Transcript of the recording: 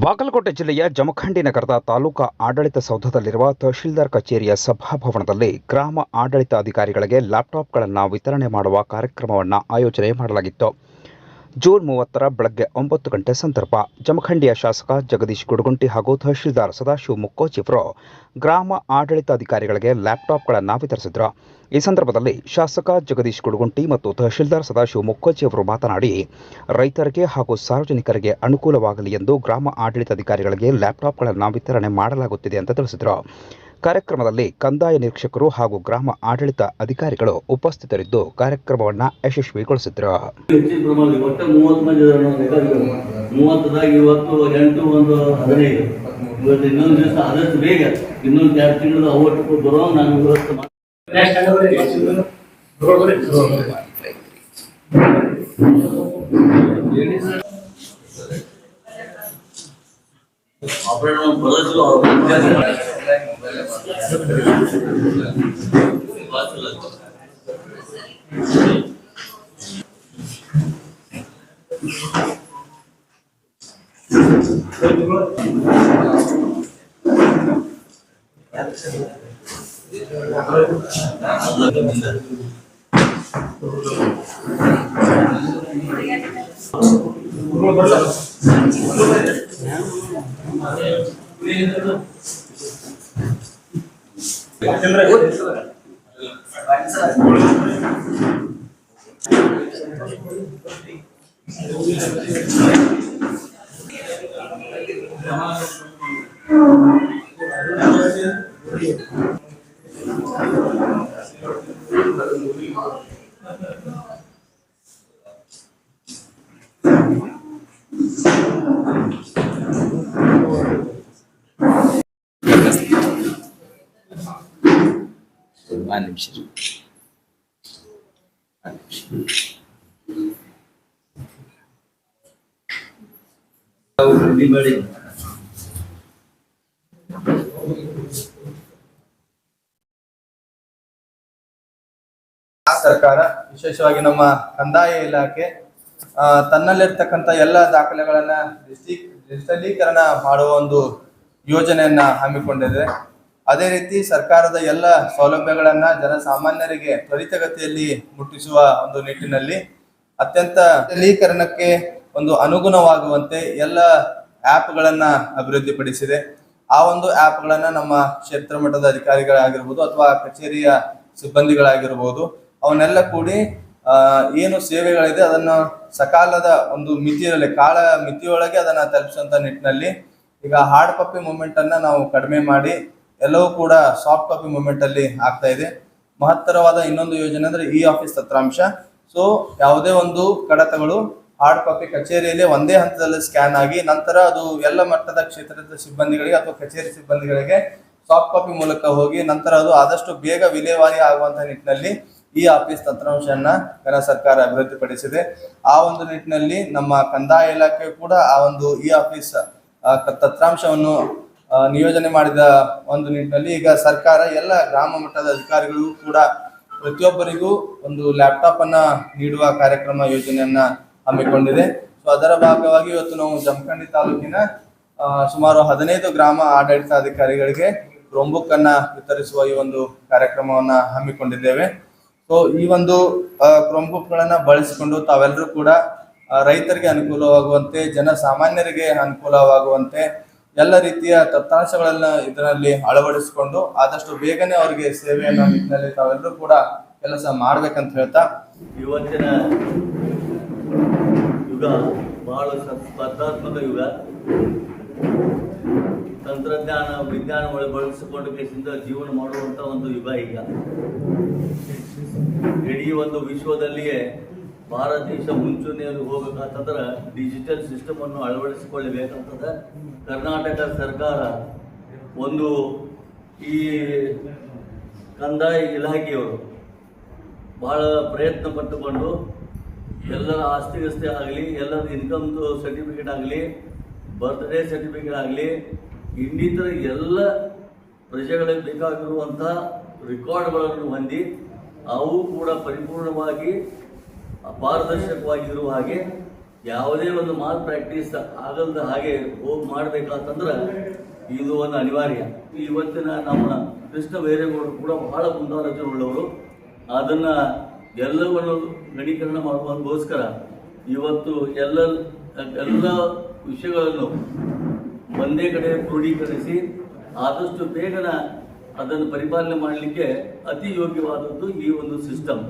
ಬಾಗಲಕೋಟೆ ಜಿಲ್ಲೆಯ ಜಮಖಂಡಿ ನಗರದ ತಾಲೂಕಾ ಆಡಳಿತ ಸೌಧದಲ್ಲಿರುವ ತಹಶೀಲ್ದಾರ್ ಕಚೇರಿಯ ಸಭಾಭವನದಲ್ಲಿ ಗ್ರಾಮ ಆಡಳಿತ ಅಧಿಕಾರಿಗಳಿಗೆ ಲ್ಯಾಪ್ಟಾಪ್ಗಳನ್ನು ವಿತರಣೆ ಮಾಡುವ ಕಾರ್ಯಕ್ರಮವನ್ನು ಆಯೋಜನೆ ಮಾಡಲಾಗಿತ್ತು. ಜೂನ್ 30ರ ಬೆಳಗ್ಗೆ 9 ಗಂಟೆ ಸಂದರ್ಭ ಜಮಖಂಡಿಯ ಶಾಸಕ ಜಗದೀಶ್ ಗುಡಗುಂಟಿ ಹಾಗೂ ತಹಶೀಲ್ದಾರ್ ಸದಾಶಿವ ಮುಕ್ಕೋಚಿ ಅವರು ಗ್ರಾಮ ಆಡಳಿತಾಧಿಕಾರಿಗಳಿಗೆ ಲ್ಯಾಪ್ಟಾಪ್ಗಳನ್ನು ವಿತರಿಸಿದರು. ಈ ಸಂದರ್ಭದಲ್ಲಿ ಶಾಸಕ ಜಗದೀಶ್ ಗುಡಗುಂಟಿ ಮತ್ತು ತಹಶೀಲ್ದಾರ್ ಸದಾಶಿವ ಮುಕ್ಕೋಚಿ ಅವರು ಮಾತನಾಡಿ, ರೈತರಿಗೆ ಹಾಗೂ ಸಾರ್ವಜನಿಕರಿಗೆ ಅನುಕೂಲವಾಗಲಿ ಎಂದು ಗ್ರಾಮ ಆಡಳಿತಾಧಿಕಾರಿಗಳಿಗೆ ಲ್ಯಾಪ್ಟಾಪ್ಗಳನ್ನು ವಿತರಣೆ ಮಾಡಲಾಗುತ್ತಿದೆ ಅಂತ ತಿಳಿಸಿದರು. ಕಾರ್ಯಕ್ರಮದಲ್ಲಿ ಕಂದಾಯ ನಿರೀಕ್ಷಕರು ಹಾಗೂ ಗ್ರಾಮ ಆಡಳಿತ ಅಧಿಕಾರಿಗಳು ಉಪಸ್ಥಿತರಿದ್ದು ಕಾರ್ಯಕ್ರಮವನ್ನು ಯಶಸ್ವಿಗೊಳಿಸಿದರು. ಸರ್ಕಾರ ವಿಶೇಷವಾಗಿ ನಮ್ಮ ಕಂದಾಯ ಇಲಾಖೆ ತನ್ನಲ್ಲಿರ್ತಕ್ಕಂಥ ಎಲ್ಲ ದಾಖಲೆಗಳನ್ನ ಡಿಜಿಟಲೀಕರಣ ಮಾಡುವ ಒಂದು ಯೋಜನೆಯನ್ನ ಹಮ್ಮಿಕೊಂಡಿದೆ. ಅದೇ ರೀತಿ ಸರ್ಕಾರದ ಎಲ್ಲ ಸೌಲಭ್ಯಗಳನ್ನ ಜನಸಾಮಾನ್ಯರಿಗೆ ತ್ವರಿತಗತಿಯಲ್ಲಿ ಮುಟ್ಟಿಸುವ ಒಂದು ನಿಟ್ಟಿನಲ್ಲಿ ಅತ್ಯಂತ ಡಿಜಿಟಲೀಕರಣಕ್ಕೆ ಒಂದು ಅನುಗುಣವಾಗುವಂತೆ ಎಲ್ಲ ಆ್ಯಪ್ಗಳನ್ನ ಅಭಿವೃದ್ಧಿಪಡಿಸಿದೆ. ಆ ಒಂದು ಆ್ಯಪ್ಗಳನ್ನ ನಮ್ಮ ಕ್ಷೇತ್ರ ಮಟ್ಟದ ಅಧಿಕಾರಿಗಳಾಗಿರ್ಬೋದು ಅಥವಾ ಕಚೇರಿಯ ಸಿಬ್ಬಂದಿಗಳಾಗಿರ್ಬೋದು ಅವನ್ನೆಲ್ಲ ಕೂಡಿ ಏನು ಸೇವೆಗಳಿದೆ ಅದನ್ನು ಸಕಾಲದ ಒಂದು ಮಿತಿಯಲ್ಲಿ ಕಾಲ ಮಿತಿಯೊಳಗೆ ಅದನ್ನ ತಲುಪಿಸುವಂತ ನಿಟ್ಟಿನಲ್ಲಿ ಈಗ ಹಾರ್ಡ್ ಕಾಪಿ ಮೂವ್ಮೆಂಟ್ ಅನ್ನ ನಾವು ಕಡಿಮೆ ಮಾಡಿ ಎಲ್ಲವೂ ಕೂಡ ಸಾಫ್ಟ್ ಕಾಪಿ ಮೂವ್ಮೆಂಟ್ ಅಲ್ಲಿ ಆಗ್ತಾ ಇದೆ. ಮಹತ್ತರವಾದ ಇನ್ನೊಂದು ಯೋಜನೆ ಅಂದ್ರೆ ಇ ಆಫೀಸ್ ತಂತ್ರಾಂಶ. ಸೊ ಯಾವುದೇ ಒಂದು ಕಡತಗಳು ಹಾರ್ಡ್ ಕಾಪಿ ಕಚೇರಿಯಲ್ಲಿ ಒಂದೇ ಹಂತದಲ್ಲಿ ಸ್ಕ್ಯಾನ್ ಆಗಿ ನಂತರ ಅದು ಎಲ್ಲ ಮಟ್ಟದ ಕ್ಷೇತ್ರದ ಸಿಬ್ಬಂದಿಗಳಿಗೆ ಅಥವಾ ಕಚೇರಿ ಸಿಬ್ಬಂದಿಗಳಿಗೆ ಸಾಫ್ಟ್ ಕಾಪಿ ಮೂಲಕ ಹೋಗಿ ನಂತರ ಅದು ಆದಷ್ಟು ಬೇಗ ವಿಲೇವಾರಿ ಆಗುವಂತಹ ನಿಟ್ಟಿನಲ್ಲಿ ಈ ಆಫೀಸ್ ತಂತ್ರಾಂಶವನ್ನ ಕೇಂದ್ರ ಸರ್ಕಾರ ಅಭಿವೃದ್ಧಿಪಡಿಸಿದೆ. ಆ ಒಂದು ನಿಟ್ಟಿನಲ್ಲಿ ನಮ್ಮ ಕಂದಾಯ ಇಲಾಖೆ ಕೂಡ ಆ ಒಂದು ಈ ಆಫೀಸ್ ತಂತ್ರಾಂಶವನ್ನು ನಿಯೋಜನೆ ಮಾಡಿದ ಒಂದು ನಿಟ್ಟಿನಲ್ಲಿ ಈಗ ಸರ್ಕಾರ ಎಲ್ಲ ಗ್ರಾಮ ಮಟ್ಟದ ಅಧಿಕಾರಿಗಳು ಕೂಡ ಪ್ರತಿಯೊಬ್ಬರಿಗೂ ಒಂದು ಲ್ಯಾಪ್ಟಾಪ್ ಅನ್ನ ನೀಡುವ ಕಾರ್ಯಕ್ರಮ ಯೋಜನೆಯನ್ನ ಹಮ್ಮಿಕೊಂಡಿದೆ. ಸೊ ಅದರ ಭಾಗವಾಗಿ ಇವತ್ತು ನಾವು ಜಮಖಂಡಿ ತಾಲೂಕಿನ ಸುಮಾರು 15 ಗ್ರಾಮ ಆಡಳಿತಾಧಿಕಾರಿಗಳಿಗೆ ಕ್ರೋಮ್ಬುಕ್ ಅನ್ನ ವಿತರಿಸುವ ಈ ಒಂದು ಕಾರ್ಯಕ್ರಮವನ್ನ ಹಮ್ಮಿಕೊಂಡಿದ್ದೇವೆ. ಸೊ ಈ ಒಂದು ಕ್ರೋಮ್ಬುಕ್ ಗಳನ್ನ ಬಳಸಿಕೊಂಡು ತಾವೆಲ್ಲರೂ ಕೂಡ ರೈತರಿಗೆ ಅನುಕೂಲವಾಗುವಂತೆ ಜನಸಾಮಾನ್ಯರಿಗೆ ಅನುಕೂಲವಾಗುವಂತೆ ಎಲ್ಲ ರೀತಿಯ ದತ್ತಾಂಶಗಳನ್ನ ಇದರಲ್ಲಿ ಅಳವಡಿಸಿಕೊಂಡು ಆದಷ್ಟು ಬೇಗನೆ ಅವರಿಗೆ ಸೇವೆಯನ್ನು ನಿಟ್ಟಿನಲ್ಲಿ ತಾವೆಲ್ಲರೂ ಕೂಡ ಕೆಲಸ ಮಾಡ್ಬೇಕಂತ ಹೇಳ್ತಾ, ಇವತ್ತಿನ ಯುಗ ಬಹಳ ಸ್ಪರ್ಧಾತ್ಮಕ ಯುಗ. ತಂತ್ರಜ್ಞಾನ ವಿಜ್ಞಾನ ಬಳಸಿಕೊಂಡು ಕೇಸಿಂದ ಜೀವನ ಮಾಡುವಂತ ಒಂದು ಯುಗ. ಈಗ ಇಡೀ ಒಂದು ವಿಶ್ವದಲ್ಲಿಯೇ ಭಾರತ ದೇಶ ಮುಂಚೂಣಿಯಲ್ಲಿ ಹೋಗಬೇಕಂತಂದ್ರೆ ಡಿಜಿಟಲ್ ಸಿಸ್ಟಮ್ ಅನ್ನು ಅಳವಡಿಸಿಕೊಳ್ಳಬೇಕಂತಂದ ಕರ್ನಾಟಕ ಸರ್ಕಾರ ಒಂದು ಈ ಕಂದಾಯ ಇಲಾಖೆಯವರು ಬಹಳ ಪ್ರಯತ್ನ ಪಟ್ಟುಕೊಂಡು ಎಲ್ಲರ ಆಸ್ತಿ ಆಗಲಿ, ಎಲ್ಲರ ಇನ್ಕಮ್ದು ಸರ್ಟಿಫಿಕೇಟ್ ಆಗಲಿ, ಬರ್ತ್ಡೇ ಸರ್ಟಿಫಿಕೇಟ್ ಆಗಲಿ, ಇನ್ನಿತರ ಎಲ್ಲ ಪ್ರಜೆಗಳಿಗೆ ಬೇಕಾಗಿರುವಂಥ ರೆಕಾರ್ಡ್ಗಳನ್ನು ಹೊಂದಿ ಅವು ಕೂಡ ಪರಿಪೂರ್ಣವಾಗಿ ಪಾರದರ್ಶಕವಾಗಿರುವ ಹಾಗೆ ಯಾವುದೇ ಒಂದು ಮಾಲ್ ಪ್ರಾಕ್ಟೀಸ್ ಆಗಲ್ದ ಹಾಗೆ ಹೋಗಿ ಮಾಡಬೇಕಂತಂದ್ರೆ ಇದು ಒಂದು ಅನಿವಾರ್ಯ. ಇವತ್ತಿನ ನಮ್ಮ ಕೃಷ್ಣ ಬೈರೇಗೌಡರು ಕೂಡ ಬಹಳ ಮುಂದಾಲೋಚನೆ ಉಳ್ಳವರು. ಅದನ್ನು ಎಲ್ಲವನ್ನು ಗಣೀಕರಣ ಮಾಡುವುದಕ್ಕೋಸ್ಕರ ಇವತ್ತು ಎಲ್ಲ ವಿಷಯಗಳನ್ನು ಒಂದೇ ಕಡೆ ಕ್ರೋಢೀಕರಿಸಿ ಆದಷ್ಟು ಬೇಗನೆ ಅದನ್ನು ಪರಿಪಾಲನೆ ಮಾಡಲಿಕ್ಕೆ ಅತಿ ಯೋಗ್ಯವಾದದ್ದು ಈ ಒಂದು ಸಿಸ್ಟಮ್.